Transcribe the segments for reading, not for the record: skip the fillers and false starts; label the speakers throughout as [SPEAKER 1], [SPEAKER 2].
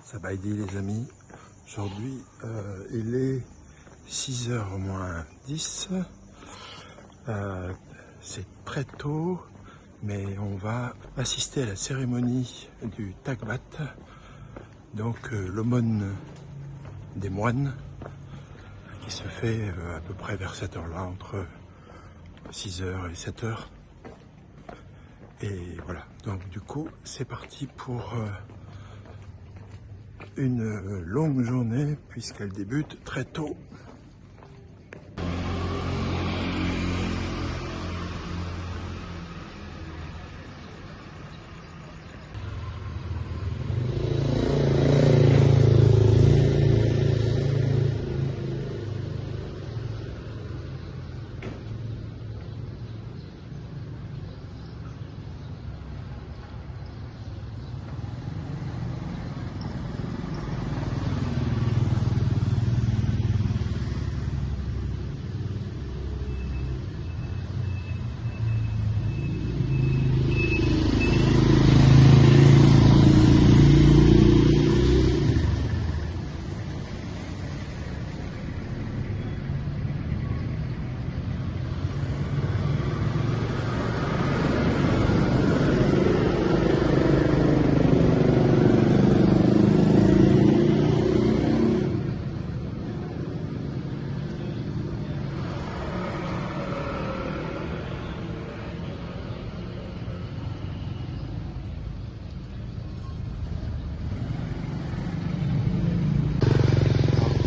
[SPEAKER 1] Sabaïdi les amis, aujourd'hui il est 6h moins 10, c'est très tôt, mais on va assister à la cérémonie du Takbat, donc l'aumône des moines, qui se fait à peu près vers cette heure-là, entre 6h et 7h. Et voilà, donc du coup c'est parti pour une longue journée puisqu'elle débute très tôt.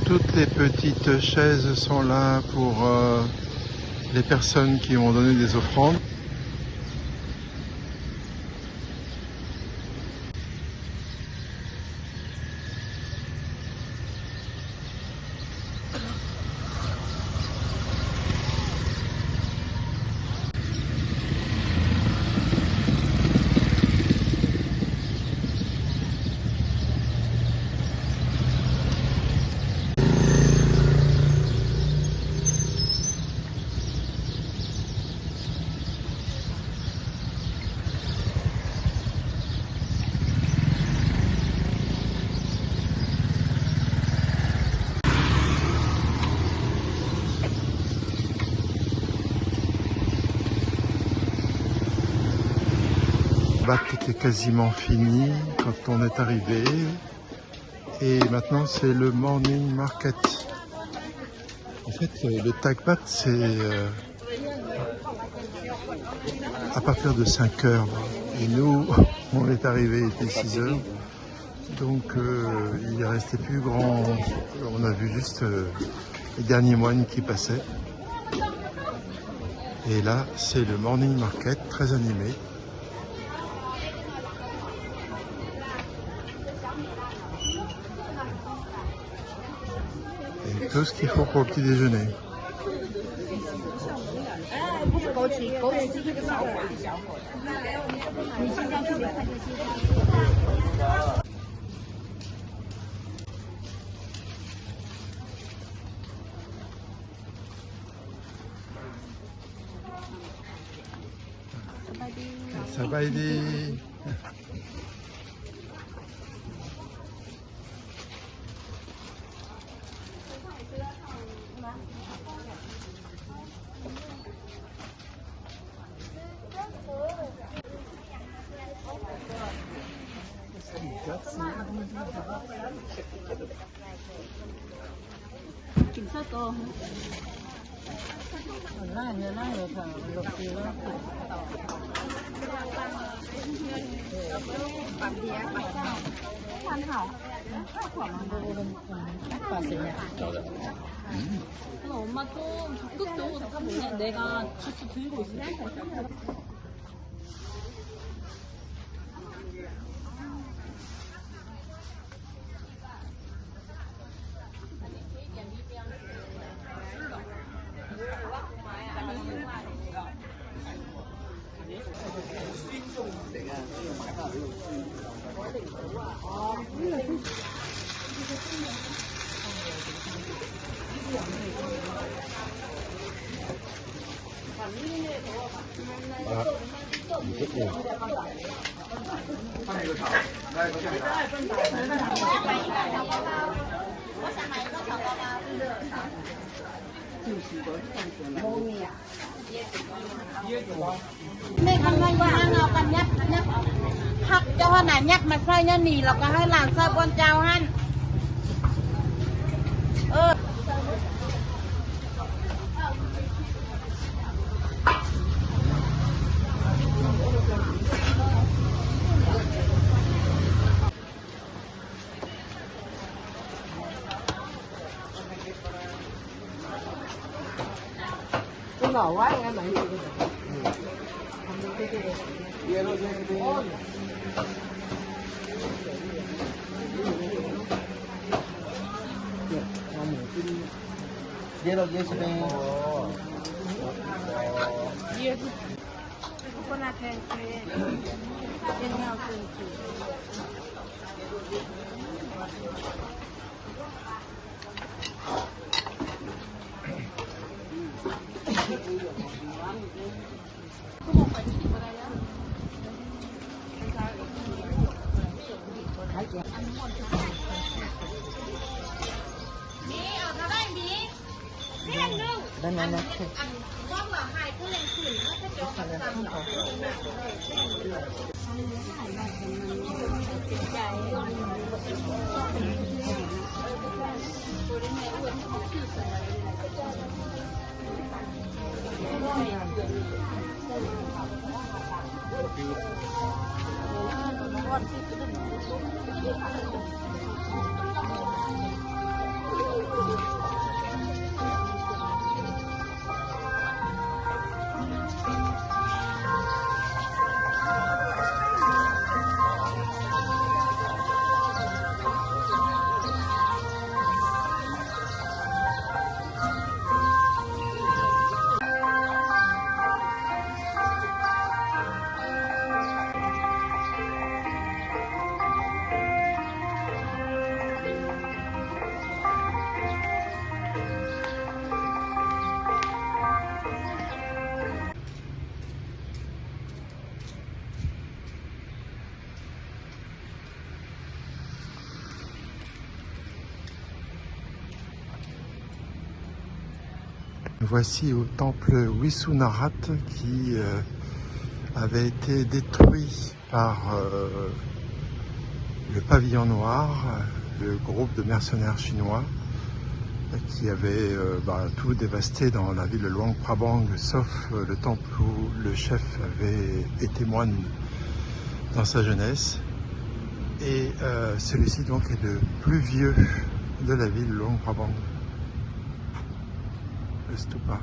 [SPEAKER 1] Toutes les petites chaises sont là pour les personnes qui ont donné des offrandes. Le Takbat était quasiment fini quand on est arrivé et maintenant c'est le morning market. En fait le Takbat c'est à partir de 5h et nous on est arrivé, il était 6h, donc il ne restait plus grand, on a vu juste les derniers moines qui passaient. Et là c'est le morning market très animé. Et tout ce qu'il faut pour le petit déjeuner. Sabaïdi.
[SPEAKER 2] Kiểm soát cơ. 엄마 좀 적극적으로 잠깐만요. 내가 주스 들고 있어.
[SPEAKER 1] 아,
[SPEAKER 3] Này con ngay qua ăn nào con nhấp nhấp hắc cho hơn là nhấp mà xoay nhân nỉ là có hơi làm sao con chào han.
[SPEAKER 4] Cái ngầu quá em mày.
[SPEAKER 1] Voici au temple Wisunarat qui avait été détruit par le Pavillon Noir, le groupe de mercenaires chinois qui avait tout dévasté dans la ville de Luang Prabang, sauf le temple où le chef avait été moine dans sa jeunesse. Et celui-ci donc est le plus vieux de la ville de Luang Prabang. Le stupa.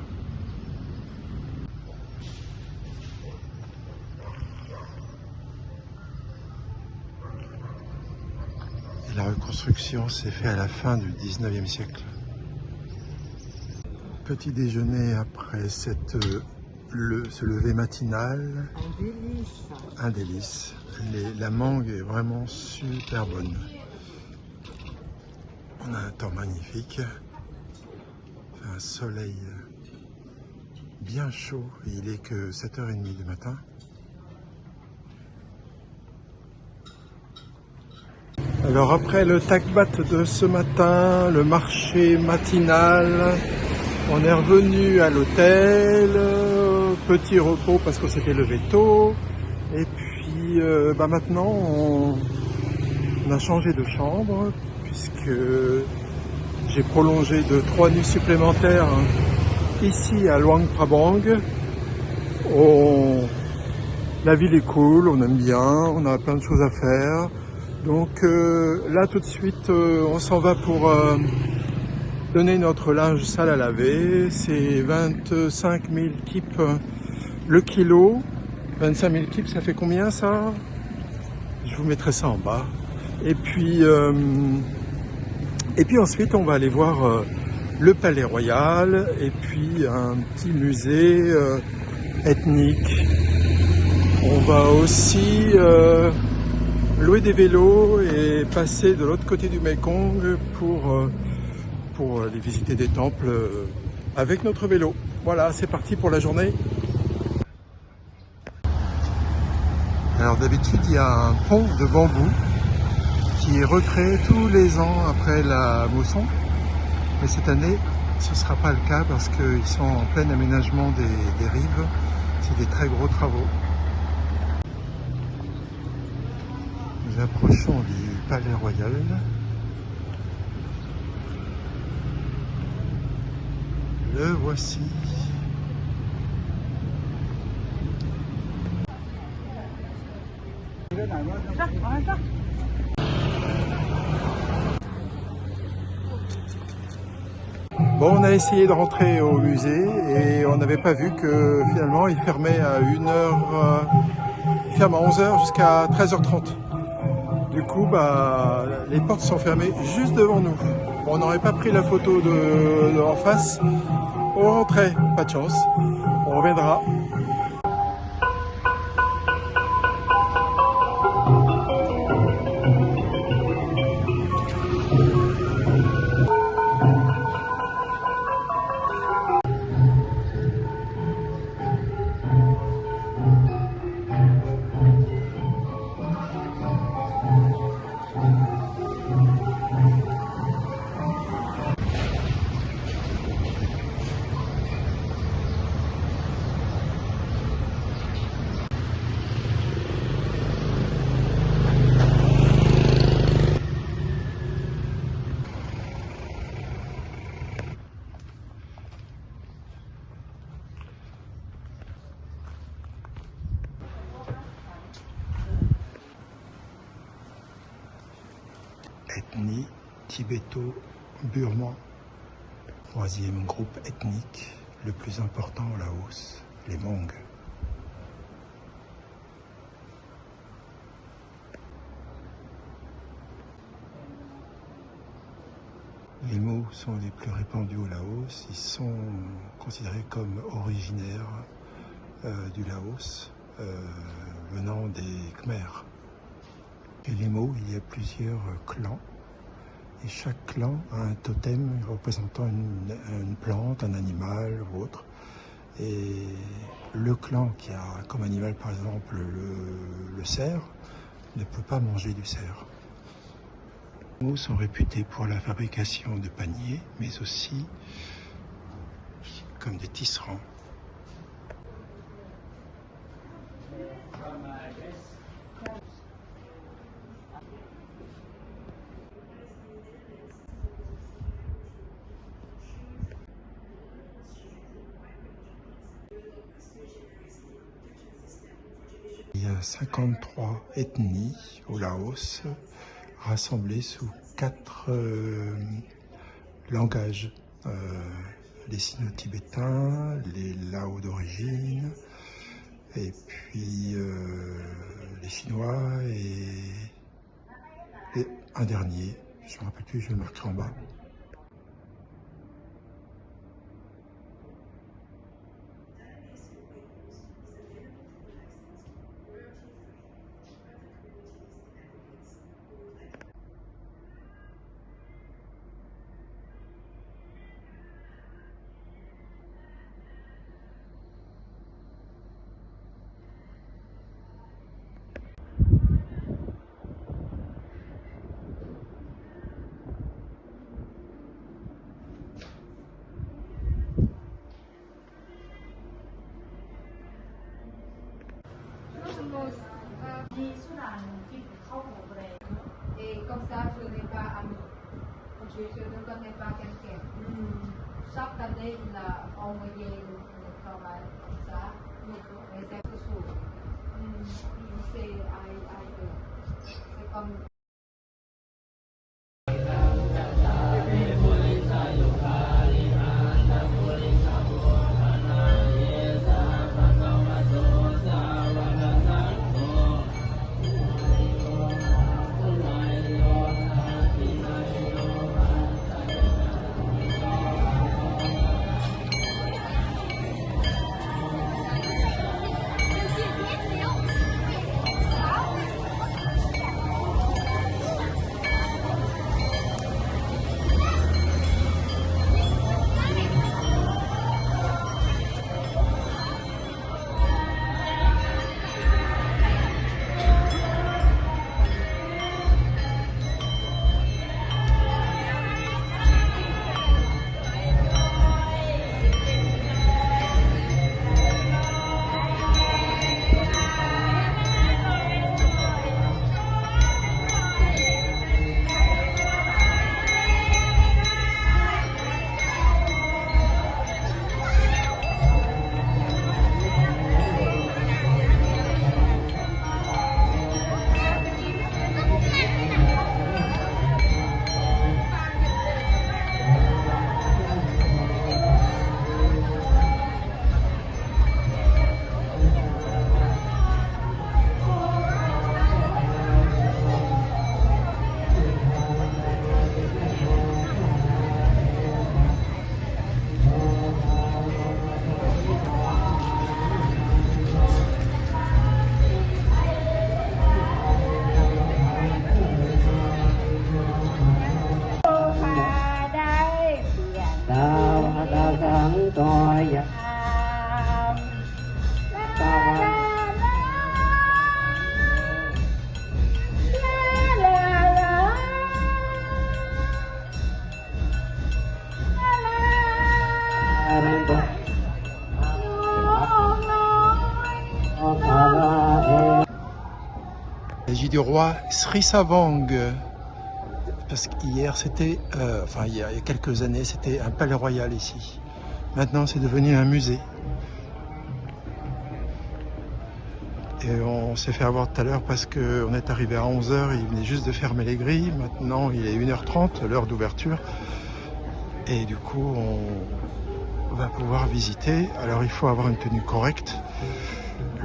[SPEAKER 1] Et la reconstruction s'est faite à la fin du 19e siècle. Petit déjeuner après ce lever matinal.
[SPEAKER 4] Un délice.
[SPEAKER 1] Un délice. La mangue est vraiment super bonne. On a un temps magnifique. Un soleil bien chaud et il est que 7h30 du matin. Alors après le takbat de ce matin, le marché matinal, on est revenu à l'hôtel, petit repos parce qu'on s'était levé tôt et puis maintenant on a changé de chambre puisque j'ai prolongé de 3 nuits supplémentaires ici à Luang Prabang. La ville est cool, on aime bien, on a plein de choses à faire. Donc là tout de suite on s'en va pour donner notre linge sale à laver. C'est 25 000 kips le kilo. 25 000 kips, ça fait combien ça? Je vous mettrai ça en bas. Et puis ensuite, on va aller voir le Palais Royal et puis un petit musée ethnique. On va aussi louer des vélos et passer de l'autre côté du Mekong pour aller visiter des temples avec notre vélo. Voilà, c'est parti pour la journée. Alors d'habitude, il y a un pont de bambou qui est recréé tous les ans après la mousson. Mais cette année, ce ne sera pas le cas parce qu'ils sont en plein aménagement des rives. C'est des très gros travaux. Nous approchons du Palais Royal. Le voici. Bon, on a essayé de rentrer au musée et on n'avait pas vu que finalement il fermait à 1h, il ferme à 11h jusqu'à 13h30. Du coup, les portes sont fermées juste devant nous. Bon, on n'aurait pas pris la photo de en face. On rentrait, pas de chance. On reviendra. Ethnie tibéto-burman. Troisième groupe ethnique, le plus important au Laos, les Hmong. Les mots sont les plus répandus au Laos. Ils sont considérés comme originaires du Laos, venant des Khmers. Chez les mots, il y a plusieurs clans. Et chaque clan a un totem représentant une plante, un animal ou autre. Et le clan qui a comme animal par exemple le cerf ne peut pas manger du cerf. Les mots sont réputés pour la fabrication de paniers, mais aussi comme des tisserands. Il y a 53 ethnies au Laos, rassemblées sous 4 langages. Les sino-tibétains, les Lao d'origine, et puis les Chinois et un dernier, je ne me rappelle plus, je vais le marquer en bas.
[SPEAKER 5] Et comme ça, je n'ai pas ami. Je ne connais pas quelqu'un. Chaque année, il a envoyé le travail comme ça. Et c'est quelque chose. C'est ailleurs. C'est comme...
[SPEAKER 1] Il s'agit du roi Sri Savang. Parce qu'hier c'était, il y a quelques années, c'était un palais royal ici. Maintenant c'est devenu un musée. Et on s'est fait avoir tout à l'heure parce qu'on est arrivé à 11 h, il venait juste de fermer les grilles. Maintenant il est 1 h 30, l'heure d'ouverture. Et du coup on va pouvoir visiter. Alors il faut avoir une tenue correcte.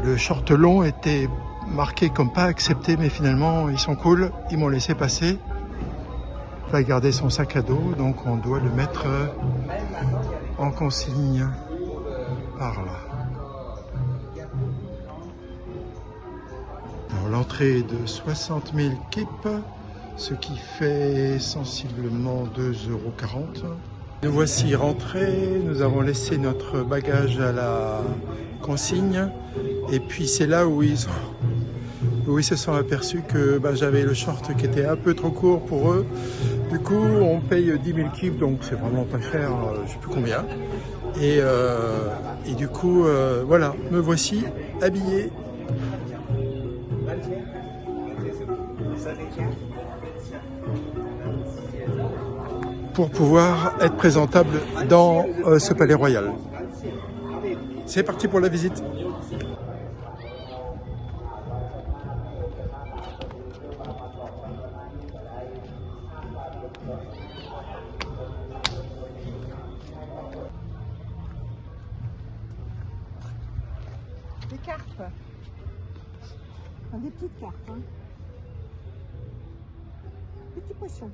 [SPEAKER 1] Le short long était marqué comme pas accepté, mais finalement ils sont cool, ils m'ont laissé passer. Il va garder son sac à dos, donc on doit le mettre en consigne par là. L'entrée est de 60 000 kips, ce qui fait sensiblement 2,40 €. Nous voici rentrés, nous avons laissé notre bagage à la consigne et puis c'est là où ils se sont aperçus que j'avais le short qui était un peu trop court pour eux. Du coup on paye 10 000 kips, donc c'est vraiment pas cher, je sais plus combien. Et du coup voilà, me voici habillé. Pour pouvoir être présentable dans ce palais royal. C'est parti pour la visite.
[SPEAKER 4] Des cartes. Enfin, des petites cartes. Hein. Petit poisson.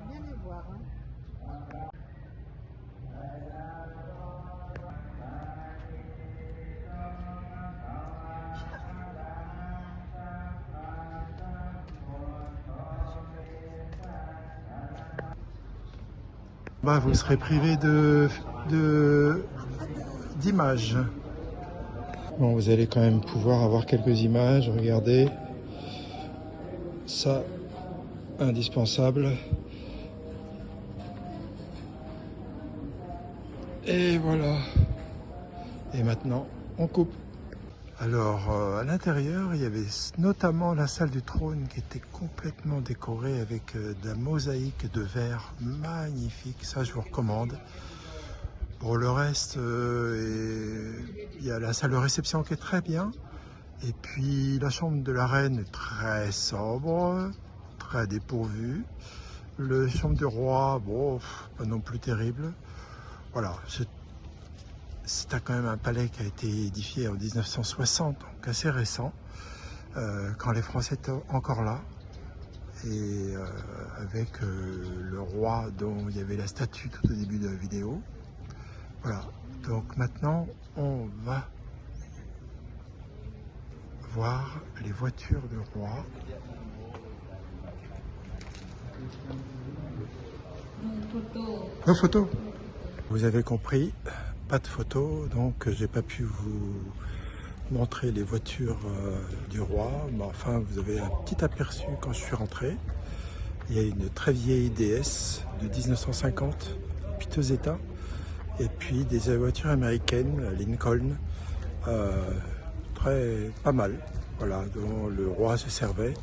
[SPEAKER 4] Bien les voir. Hein.
[SPEAKER 1] Vous serez privé d'images. Bon, vous allez quand même pouvoir avoir quelques images, regardez. Ça, indispensable. Et voilà. Et maintenant, on coupe. Alors, à l'intérieur, il y avait notamment la salle du trône qui était complètement décorée avec de la mosaïque de verre magnifique. Ça, je vous recommande. Pour le reste, il y a la salle de réception qui est très bien. Et puis, la chambre de la reine est très sobre, très dépourvue. La chambre du roi, bon, pas non plus terrible. Voilà. C'est quand même un palais qui a été édifié en 1960, donc assez récent, quand les Français étaient encore là, et avec le roi dont il y avait la statue tout au début de la vidéo. Voilà, donc maintenant on va voir les voitures du roi. Nos photos. Vous avez compris. Pas de photos, donc j'ai pas pu vous montrer les voitures du roi, mais enfin vous avez un petit aperçu quand je suis rentré. Il y a une très vieille DS de 1950, piteux état, et puis des voitures américaines, Lincoln, pas mal, voilà, dont le roi se servait.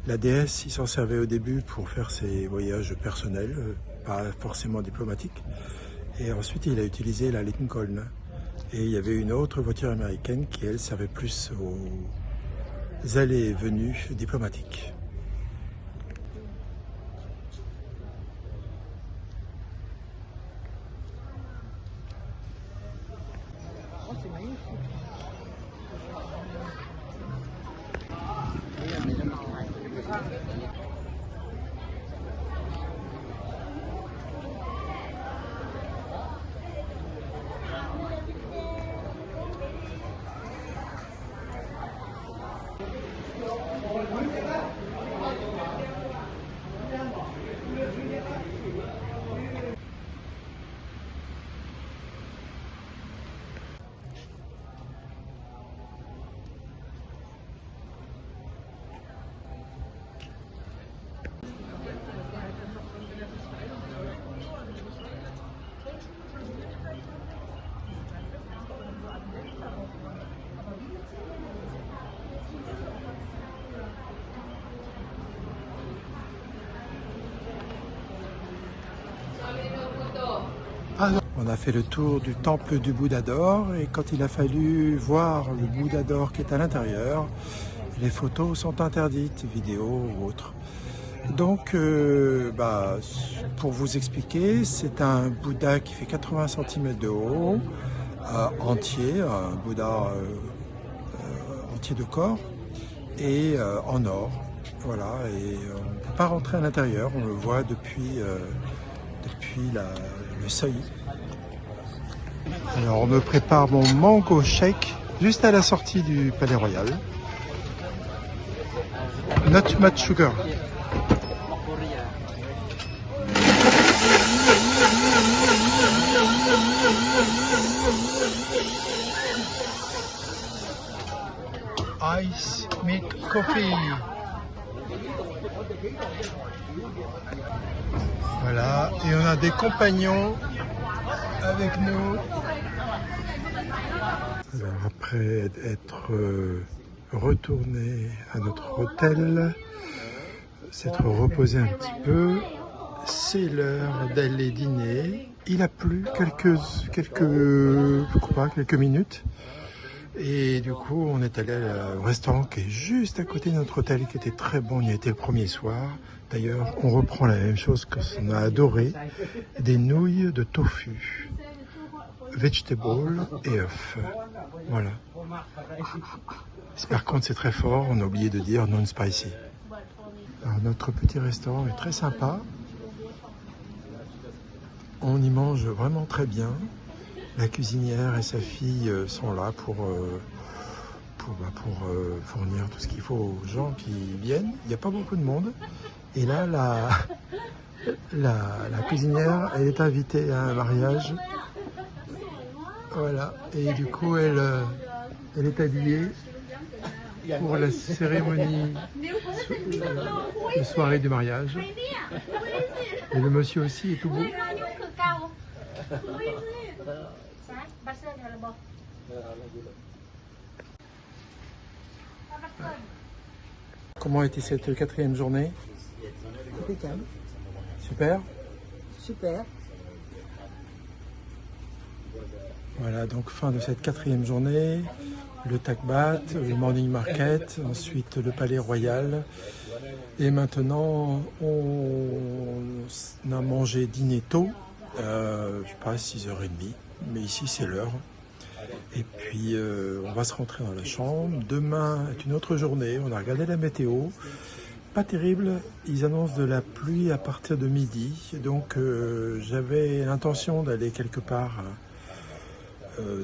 [SPEAKER 1] La DS, il s'en servait au début pour faire ses voyages personnels, pas forcément diplomatiques. Et ensuite, il a utilisé la Lincoln. Et il y avait une autre voiture américaine qui, elle, servait plus aux allées et venues diplomatiques.
[SPEAKER 4] Oh, c'est magnifique.
[SPEAKER 1] On a fait le tour du temple du Bouddha d'or et quand il a fallu voir le Bouddha d'or qui est à l'intérieur, les photos sont interdites, vidéos ou autres. Donc, pour vous expliquer, c'est un Bouddha qui fait 80 cm de haut, entier, un Bouddha entier de corps et en or. Voilà, et on ne peut pas rentrer à l'intérieur, on le voit depuis le seuil. Alors on me prépare mon mango shake juste à la sortie du Palais Royal. Not much sugar. Ice milk coffee. Voilà, et on a des compagnons avec nous. Alors après être retourné à notre hôtel, s'être reposé un petit peu, c'est l'heure d'aller dîner. Il a plu quelques minutes. Et du coup, on est allé au restaurant qui est juste à côté de notre hôtel, qui était très bon. Il y a été le premier soir. D'ailleurs, on reprend la même chose qu'on a adoré. Des nouilles de tofu, vegetables et œufs. Voilà. Par contre, c'est très fort. On a oublié de dire non spicy. Alors, notre petit restaurant est très sympa. On y mange vraiment très bien. La cuisinière et sa fille sont là pour fournir tout ce qu'il faut aux gens qui viennent. Il n'y a pas beaucoup de monde. Et là, la cuisinière, elle est invitée à un mariage. Voilà. Et du coup, elle est habillée pour la cérémonie de soirée du mariage. Et le monsieur aussi est tout beau. Comment a été cette 4e journée?
[SPEAKER 4] Impeccable.
[SPEAKER 1] Super.
[SPEAKER 4] Super.
[SPEAKER 1] Voilà, donc fin de cette 4e journée. Le Takbat, le Morning Market, ensuite le Palais Royal. Et maintenant, on a mangé dîner tôt, je sais pas, 6h30, mais ici c'est l'heure. Et puis on va se rentrer dans la chambre. Demain est une autre journée, on a regardé la météo. Pas terrible, ils annoncent de la pluie à partir de midi. Donc j'avais l'intention d'aller quelque part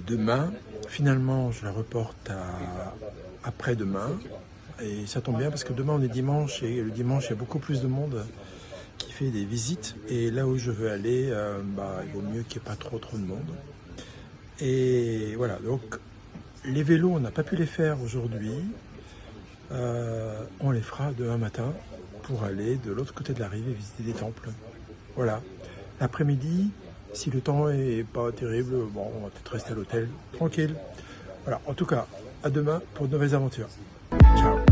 [SPEAKER 1] demain. Finalement, je la reporte à après-demain. Et ça tombe bien parce que demain on est dimanche et le dimanche il y a beaucoup plus de monde qui fait des visites. Et là où je veux aller, il vaut mieux qu'il n'y ait pas trop de monde. Et voilà, donc les vélos on n'a pas pu les faire aujourd'hui. On les fera demain matin pour aller de l'autre côté de la rive et visiter des temples. Voilà. L'après-midi, si le temps est pas terrible, bon, on va peut-être rester à l'hôtel, tranquille. Voilà, en tout cas, à demain pour de nouvelles aventures. Ciao.